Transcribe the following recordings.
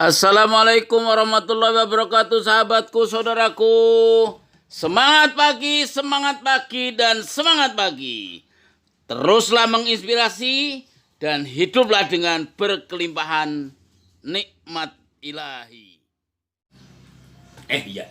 Assalamualaikum warahmatullahi wabarakatuh, sahabatku, saudaraku. Semangat pagi, dan semangat pagi. Teruslah menginspirasi dan hiduplah dengan berkelimpahan nikmat ilahi. Iya,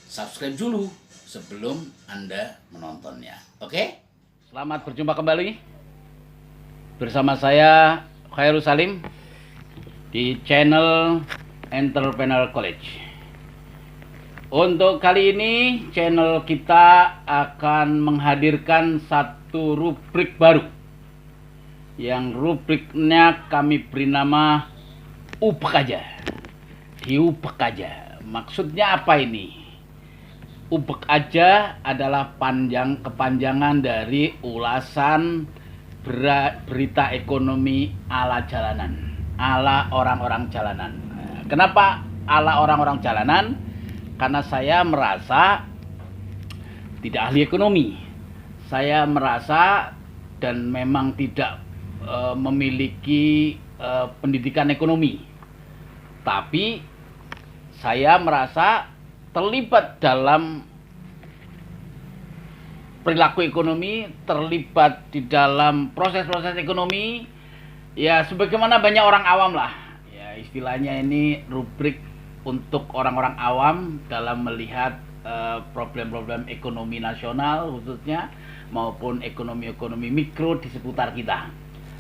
subscribe dulu sebelum Anda menontonnya. Oke? Selamat berjumpa kembali bersama saya Khairul Salim di channel Entrepreneur College. Untuk kali ini channel kita akan menghadirkan satu rubrik baru, yang rubriknya kami beri nama Ubek Aja. Diubek aja. Maksudnya apa ini? Ubek aja adalah kepanjangan dari ulasan berita ekonomi ala jalanan, ala orang-orang jalanan. Kenapa ala orang-orang jalanan? Karena saya merasa tidak ahli ekonomi. Saya merasa dan memang tidak memiliki pendidikan ekonomi. Tapi saya merasa terlibat dalam perilaku ekonomi, terlibat di dalam proses-proses ekonomi. Ya, sebagaimana banyak orang awam lah. Ya, istilahnya ini rubrik untuk orang-orang awam dalam melihat problem-problem ekonomi nasional khususnya, maupun ekonomi-ekonomi mikro di seputar kita.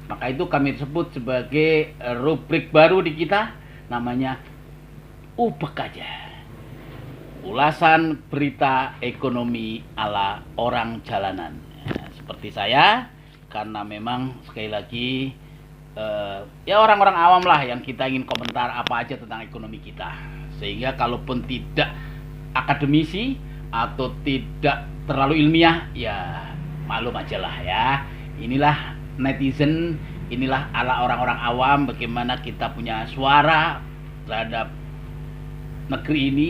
Maka itu kami sebut sebagai rubrik baru di kita, namanya Ubek Aja. Ulasan berita ekonomi ala orang jalanan. Ya, seperti saya, karena memang sekali lagi ya orang-orang awam lah yang kita ingin komentar apa aja tentang ekonomi kita, sehingga kalaupun tidak akademisi atau tidak terlalu ilmiah, ya maklum aja lah ya. Inilah netizen, inilah ala orang-orang awam, bagaimana kita punya suara terhadap negeri ini,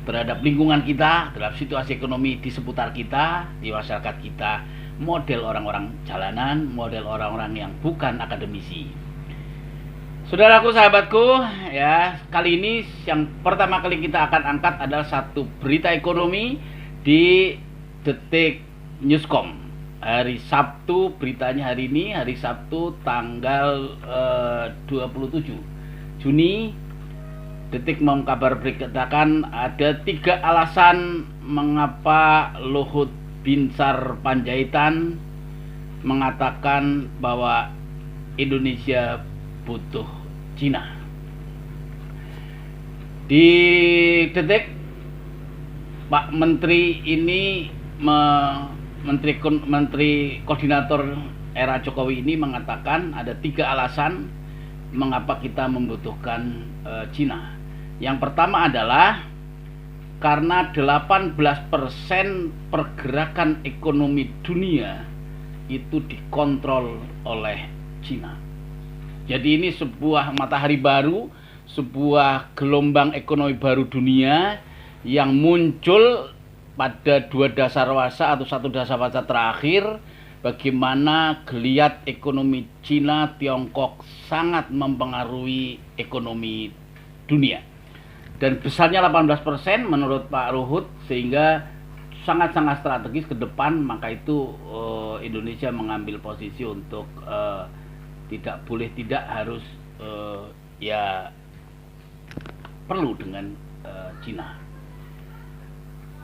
terhadap lingkungan kita, terhadap situasi ekonomi di seputar kita, di masyarakat kita. Model orang-orang jalanan, model orang-orang yang bukan akademisi. Saudaraku, sahabatku, ya, kali ini yang pertama kali kita akan angkat adalah satu berita ekonomi di Detik Newscom. Hari Sabtu, beritanya hari ini, hari Sabtu tanggal 27 Juni. Detik kabar beritakan ada 3 alasan mengapa Luhut Binsar Panjaitan mengatakan bahwa Indonesia butuh Cina. Di Detik, Pak Menteri ini, Menteri Koordinator era Jokowi ini mengatakan ada 3 alasan mengapa kita membutuhkan Cina. Yang pertama adalah karena 18% pergerakan ekonomi dunia itu dikontrol oleh Cina. Jadi ini sebuah matahari baru, sebuah gelombang ekonomi baru dunia yang muncul pada 2 dasawarsa atau 1 dasawarsa terakhir, bagaimana geliat ekonomi Cina, Tiongkok sangat mempengaruhi ekonomi dunia. Dan besarnya 18% menurut Pak Luhut, sehingga sangat-sangat strategis ke depan. Maka itu Indonesia mengambil posisi untuk tidak harus ya perlu dengan Cina.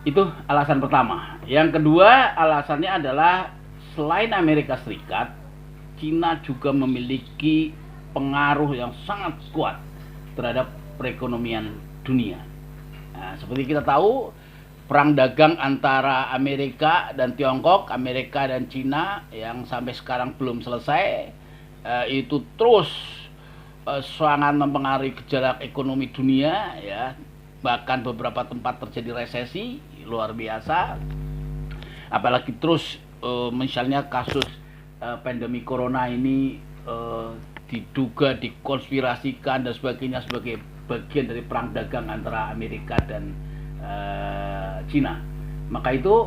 Itu alasan pertama. Yang kedua, alasannya adalah selain Amerika Serikat, Cina juga memiliki pengaruh yang sangat kuat terhadap perekonomian dunia. Nah, seperti kita tahu, perang dagang antara Amerika dan Tiongkok, Amerika dan Cina yang sampai sekarang belum selesai, itu terus sangat mempengaruhi gejolak ekonomi dunia, ya. Bahkan beberapa tempat terjadi resesi luar biasa. Apalagi terus misalnya kasus pandemi corona ini diduga dikonspirasikan dan sebagainya sebagai bagian dari perang dagang antara Amerika dan Cina. Maka itu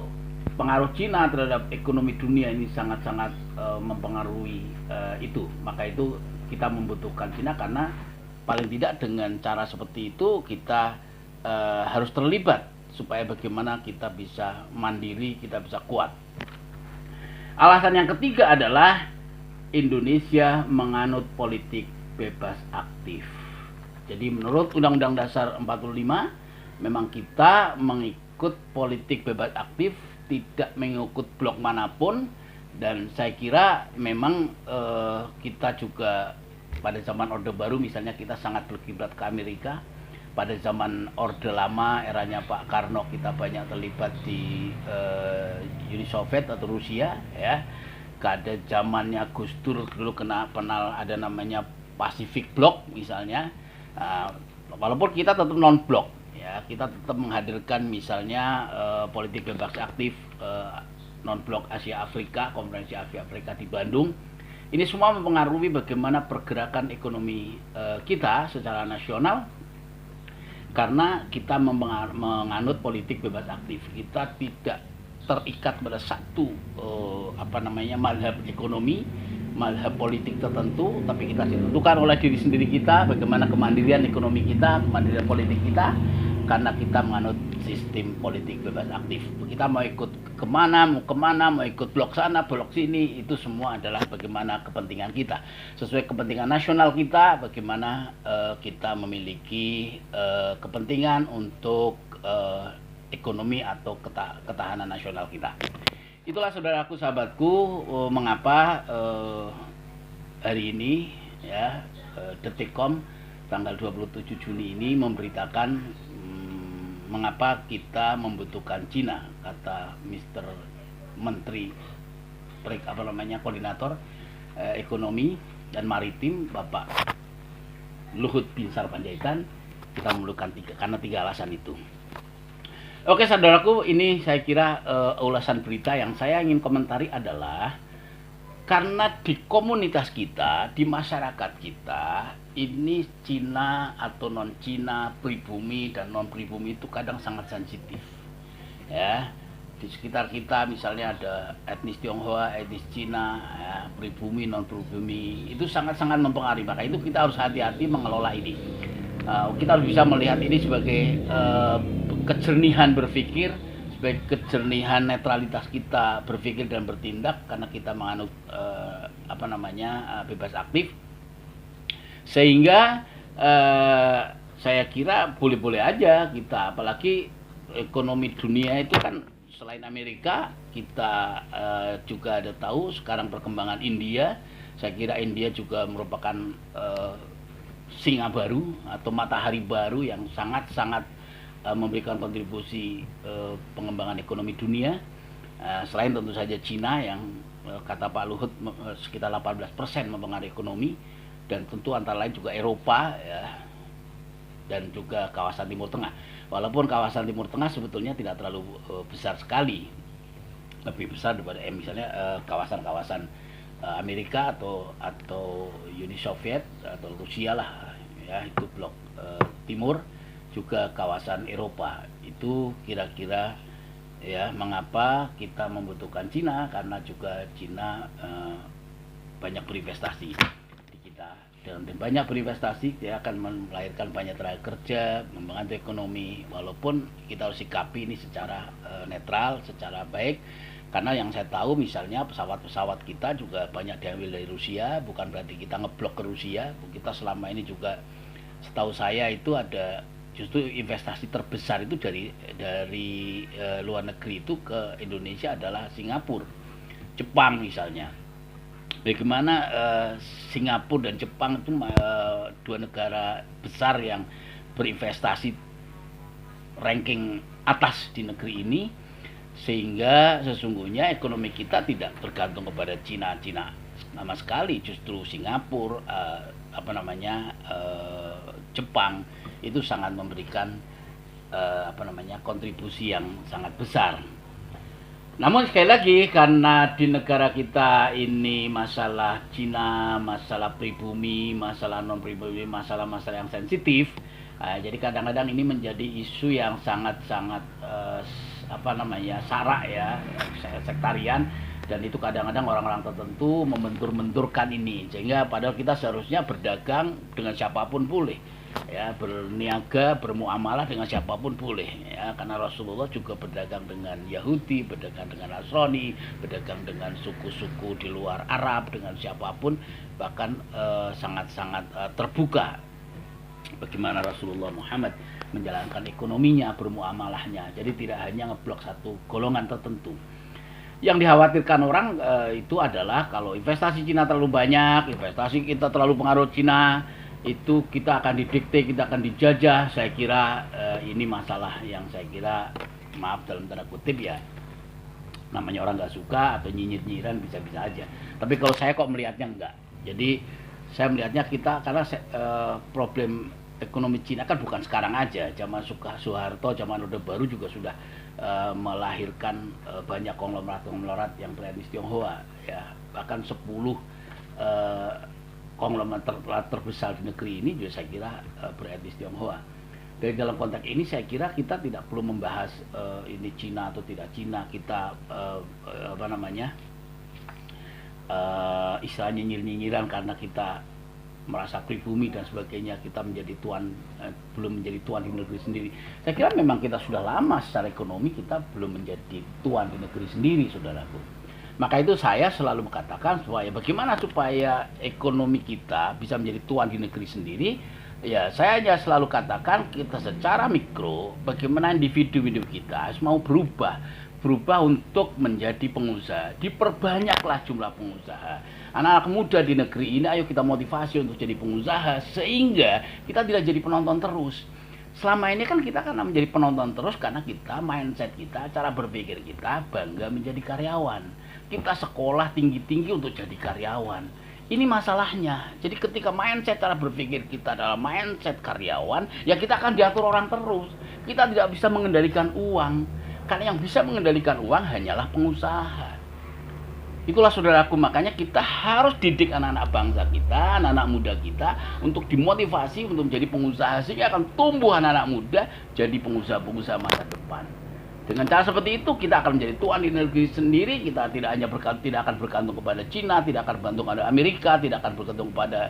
pengaruh Cina terhadap ekonomi dunia ini sangat-sangat mempengaruhi itu. Maka itu kita membutuhkan Cina karena paling tidak dengan cara seperti itu kita harus terlibat supaya bagaimana kita bisa mandiri, kita bisa kuat. Alasan yang ketiga adalah Indonesia menganut politik bebas aktif. Jadi menurut Undang-Undang Dasar 45 memang kita mengikut politik bebas aktif, tidak mengikut blok manapun. Dan saya kira memang kita juga pada zaman Orde Baru misalnya kita sangat berkiblat ke Amerika. Pada zaman Orde Lama eranya Pak Karno kita banyak terlibat di Uni Soviet atau Rusia ya. Pada zamannya Gus Dur dulu kenal ada namanya Pacific Bloc misalnya. Walaupun kita tetap non blok ya, kita tetap menghadirkan misalnya politik bebas aktif non-blok Asia Afrika, konferensi Asia Afrika di Bandung. Ini semua mempengaruhi bagaimana pergerakan ekonomi kita secara nasional, karena kita menganut politik bebas aktif. Kita tidak terikat pada satu mazhab ekonomi, mazhab politik tertentu, tapi kita ditentukan oleh diri sendiri kita bagaimana kemandirian ekonomi kita, kemandirian politik kita, karena kita menganut sistem politik bebas aktif. Kita mau ikut kemana, mau ikut blok sana, blok sini, itu semua adalah bagaimana kepentingan kita. Sesuai kepentingan nasional kita, bagaimana kita memiliki kepentingan untuk ekonomi atau ketahanan nasional kita. Itulah saudaraku, sahabatku, mengapa hari ini ya Detikcom tanggal 27 Juni ini memberitakan mengapa kita membutuhkan Cina, kata Mr. Menteri Koordinator Ekonomi dan Maritim Bapak Luhut Binsar Panjaitan. Kita memerlukan karena tiga alasan itu. Oke saudaraku, ini saya kira ulasan berita yang saya ingin komentari adalah karena di komunitas kita, di masyarakat kita, ini Cina atau non-Cina, pribumi dan non-pribumi itu kadang sangat sensitif. Ya, di sekitar kita misalnya ada etnis Tionghoa, etnis Cina, ya, pribumi, non-pribumi, itu sangat-sangat mempengaruhi. Maka itu kita harus hati-hati mengelola ini. Kita harus bisa melihat ini sebagai kejernihan berpikir, sebagai kejernihan netralitas kita berpikir dan bertindak, karena kita menganut bebas aktif. Sehingga saya kira boleh-boleh aja kita, apalagi ekonomi dunia itu kan selain Amerika, kita juga ada tahu sekarang perkembangan India. Saya kira India juga merupakan singa baru atau matahari baru yang sangat-sangat memberikan kontribusi pengembangan ekonomi dunia. Selain tentu saja Cina yang kata Pak Luhut sekitar 18% mempengaruhi ekonomi, dan tentu antara lain juga Eropa ya, dan juga kawasan Timur Tengah. Walaupun kawasan Timur Tengah sebetulnya tidak terlalu besar sekali, lebih besar daripada misalnya kawasan-kawasan Amerika atau Uni Soviet atau Rusia lah ya, itu blok timur, juga kawasan Eropa. Itu kira-kira ya mengapa kita membutuhkan Cina, karena juga Cina banyak berinvestasi di kita, dan banyak berinvestasi dia akan melahirkan banyak tenaga kerja, membantu ekonomi. Walaupun kita harus sikapi ini secara netral, secara baik, karena yang saya tahu misalnya pesawat-pesawat kita juga banyak diambil dari Rusia. Bukan berarti kita ngeblok ke Rusia. Kita selama ini juga, setahu saya itu ada justru investasi terbesar itu dari luar negeri itu ke Indonesia adalah Singapura, Jepang misalnya. Bagaimana Singapura dan Jepang itu dua negara besar yang berinvestasi ranking atas di negeri ini, sehingga sesungguhnya ekonomi kita tidak bergantung kepada Cina sama sekali. Justru Singapura, Jepang itu sangat memberikan kontribusi yang sangat besar. Namun sekali lagi, karena di negara kita ini masalah Cina, masalah pribumi, masalah non pribumi, masalah-masalah yang sensitif, jadi kadang-kadang ini menjadi isu yang sangat-sangat sara ya, sektarian, Dan itu kadang-kadang orang-orang tertentu membentur-benturkan ini, sehingga padahal kita seharusnya berdagang dengan siapapun boleh, ya, berniaga, bermuamalah dengan siapapun boleh, ya, karena Rasulullah juga berdagang dengan Yahudi, berdagang dengan Nasrani, berdagang dengan suku-suku di luar Arab, dengan siapapun, bahkan sangat-sangat terbuka bagaimana Rasulullah Muhammad menjalankan ekonominya, bermuamalahnya. Jadi tidak hanya ngeblok satu golongan tertentu. Yang dikhawatirkan orang itu adalah kalau investasi Cina terlalu banyak, investasi kita terlalu pengaruh Cina, itu kita akan didikte, kita akan dijajah. Saya kira ini masalah yang saya kira, maaf dalam tanda kutip ya, namanya orang nggak suka atau nyinyir-nyinyiran bisa-bisa aja. Tapi kalau saya kok melihatnya enggak. Jadi saya melihatnya kita, karena problem ekonomi Cina kan bukan sekarang aja, zaman Soeharto, zaman Orde Baru juga sudah melahirkan banyak konglomerat yang beretnis Tionghoa, ya, bahkan 10 konglomerat terbesar di negeri ini juga saya kira beretnis Tionghoa. Dari dalam konteks ini saya kira kita tidak perlu membahas ini Cina atau tidak Cina, kita istilahnya nyinyiran karena kita merasa pribumi dan sebagainya, kita menjadi tuan, belum menjadi tuan di negeri sendiri. Saya kira memang kita sudah lama secara ekonomi kita belum menjadi tuan di negeri sendiri, saudaraku. Maka itu saya selalu mengatakan bagaimana supaya ekonomi kita bisa menjadi tuan di negeri sendiri. Ya, saya hanya selalu katakan kita secara mikro, bagaimana individu-individu kita harus mau berubah untuk menjadi pengusaha. Diperbanyaklah jumlah pengusaha. Anak-anak muda di negeri ini, ayo kita motivasi untuk jadi pengusaha, sehingga kita tidak jadi penonton terus. Selama ini kan kita kan menjadi penonton terus karena kita, mindset kita, cara berpikir kita bangga menjadi karyawan. Kita sekolah tinggi-tinggi untuk jadi karyawan. Ini masalahnya. Jadi ketika mindset cara berpikir kita adalah mindset karyawan, ya kita akan diatur orang terus. Kita tidak bisa mengendalikan uang. Karena yang bisa mengendalikan uang hanyalah pengusaha. Itulah saudaraku, makanya kita harus didik anak-anak bangsa kita, anak-anak muda kita untuk dimotivasi untuk menjadi pengusaha, sehingga akan tumbuh anak-anak muda jadi pengusaha-pengusaha masa depan. Dengan cara seperti itu kita akan menjadi tuan di negeri sendiri. Kita tidak akan bergantung kepada Cina, tidak akan bergantung kepada Amerika, tidak akan bergantung kepada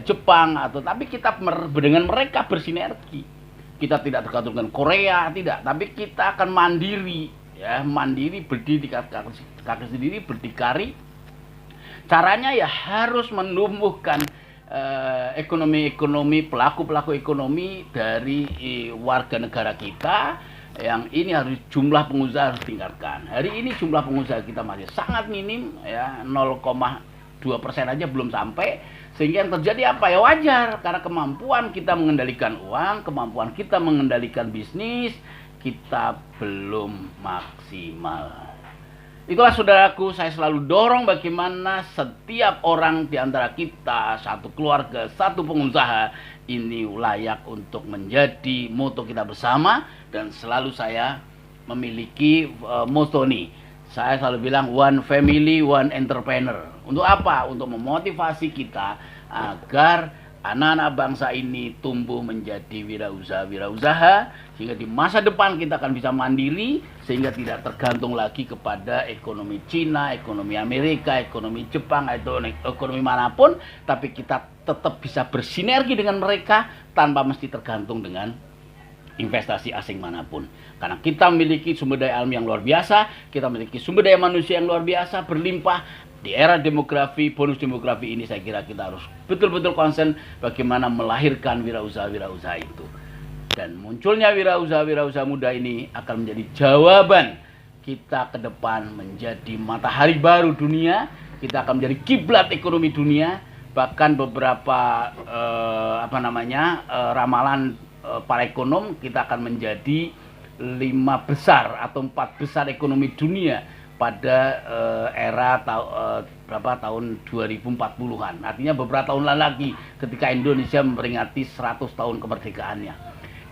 Jepang, tapi kita dengan mereka bersinergi. Kita tidak tergantung dengan Korea, tidak, tapi kita akan mandiri, ya, mandiri, berdiri di kaki sendiri, berdikari. Caranya ya harus menumbuhkan ekonomi, pelaku ekonomi dari warga negara kita. Yang ini harus jumlah pengusaha harus tingkatkan. Hari ini jumlah pengusaha kita masih sangat minim, ya, 0,2% aja belum sampai. Sehingga yang terjadi apa ya, wajar, karena kemampuan kita mengendalikan uang, kemampuan kita mengendalikan bisnis kita belum maksimal. Itulah saudaraku, saya selalu dorong bagaimana setiap orang di antara kita, satu keluarga, satu pengusaha, ini layak untuk menjadi moto kita bersama. Dan selalu saya memiliki moto ini. Saya selalu bilang one family, one entrepreneur. Untuk apa? Untuk memotivasi kita agar anak-anak bangsa ini tumbuh menjadi wirausaha, sehingga di masa depan kita akan bisa mandiri, sehingga tidak tergantung lagi kepada ekonomi Cina, ekonomi Amerika, ekonomi Jepang, atau ekonomi manapun, tapi kita tetap bisa bersinergi dengan mereka tanpa mesti tergantung dengan investasi asing manapun. Karena kita memiliki sumber daya alam yang luar biasa, kita memiliki sumber daya manusia yang luar biasa, berlimpah. Di era demografi, bonus demografi ini saya kira kita harus betul-betul konsen bagaimana melahirkan wirausaha-wirausaha itu. Dan munculnya wirausaha-wirausaha muda ini akan menjadi jawaban kita ke depan menjadi matahari baru dunia, kita akan menjadi kiblat ekonomi dunia. Bahkan beberapa ramalan para ekonom, kita akan menjadi 5 besar atau 4 besar ekonomi dunia pada era tahun 2040-an. Artinya beberapa tahun lagi ketika Indonesia memperingati 100 tahun kemerdekaannya.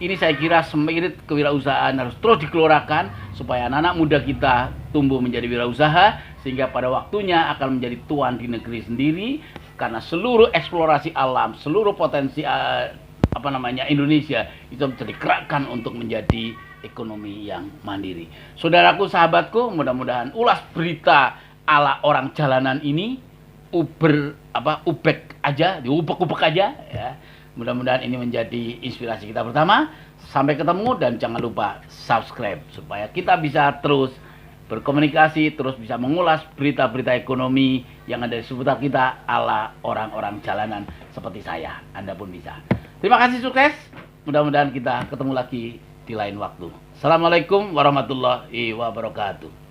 Ini saya kira spirit kewirausahaan harus terus dikeluarkan supaya anak-anak muda kita tumbuh menjadi wirausaha, sehingga pada waktunya akan menjadi tuan di negeri sendiri, karena seluruh eksplorasi alam, seluruh potensi Indonesia itu bisa digerakkan untuk menjadi ekonomi yang mandiri. Saudaraku, sahabatku, mudah-mudahan ulas berita ala orang jalanan ini ubek aja, diubek-ubek aja ya. Mudah-mudahan ini menjadi inspirasi kita pertama. Sampai ketemu dan jangan lupa subscribe supaya kita bisa terus berkomunikasi, terus bisa mengulas berita-berita ekonomi yang ada di seputar kita ala orang-orang jalanan seperti saya. Anda pun bisa. Terima kasih, sukses. Mudah-mudahan kita ketemu lagi di lain waktu. Assalamualaikum warahmatullahi wabarakatuh.